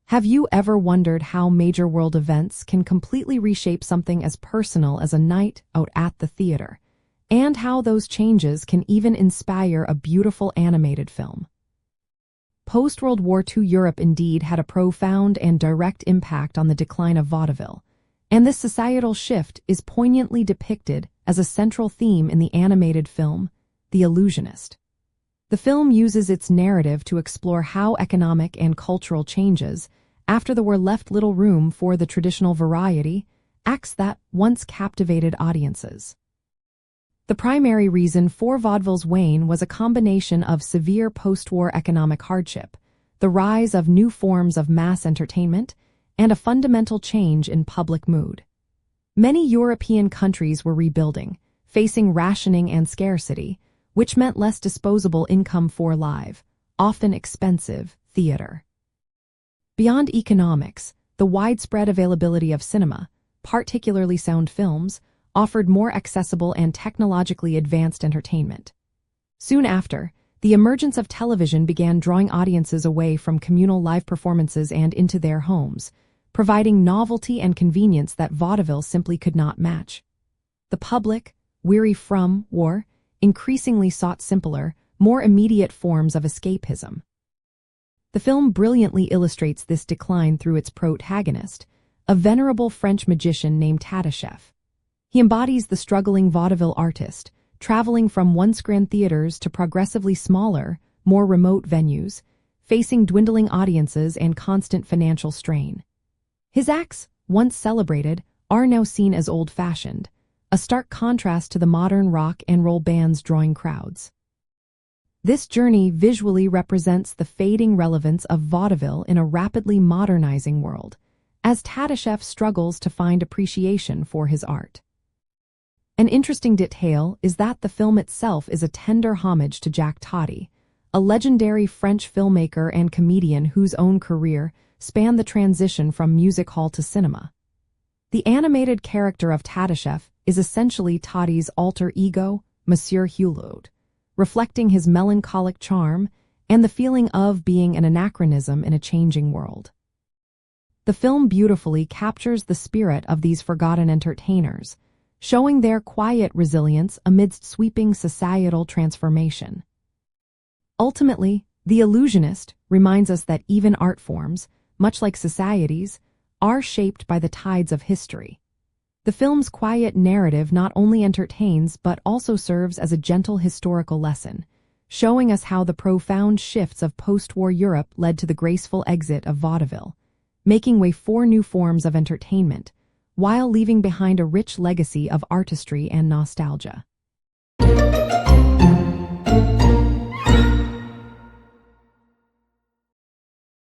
Have you ever wondered how major world events can completely reshape something as personal as a night out at the theater, and how those changes can even inspire a beautiful animated film? Post-World War II Europe indeed had a profound and direct impact on the decline of vaudeville, and this societal shift is poignantly depicted as a central theme in the animated film, The Illusionist. The film uses its narrative to explore how economic and cultural changes after the war left little room for the traditional variety acts that once captivated audiences. The primary reason for vaudeville's wane was a combination of severe post-war economic hardship, the rise of new forms of mass entertainment, and a fundamental change in public mood. Many European countries were rebuilding, facing rationing and scarcity, which meant less disposable income for live, often expensive, theater. Beyond economics, the widespread availability of cinema, particularly sound films, offered more accessible and technologically advanced entertainment. Soon after, the emergence of television began drawing audiences away from communal live performances and into their homes, providing novelty and convenience that vaudeville simply could not match. The public, weary from war, increasingly sought simpler, more immediate forms of escapism. The film brilliantly illustrates this decline through its protagonist, a venerable French magician named Tadachef. He embodies the struggling vaudeville artist, traveling from once grand theaters to progressively smaller, more remote venues, facing dwindling audiences and constant financial strain. His acts, once celebrated, are now seen as old-fashioned, a stark contrast to the modern rock and roll bands drawing crowds. This journey visually represents the fading relevance of vaudeville in a rapidly modernizing world, as Tadachef struggles to find appreciation for his art. An interesting detail is that the film itself is a tender homage to Jacques Tati, a legendary French filmmaker and comedian whose own career spanned the transition from music hall to cinema. The animated character of Tadachef is essentially Tati's alter ego, Monsieur Hulot, reflecting his melancholic charm and the feeling of being an anachronism in a changing world. The film beautifully captures the spirit of these forgotten entertainers, showing their quiet resilience amidst sweeping societal transformation. Ultimately, The Illusionist reminds us that even art forms, much like societies, are shaped by the tides of history. The film's quiet narrative not only entertains but also serves as a gentle historical lesson, showing us how the profound shifts of post-war Europe led to the graceful exit of vaudeville, making way for new forms of entertainment, while leaving behind a rich legacy of artistry and nostalgia.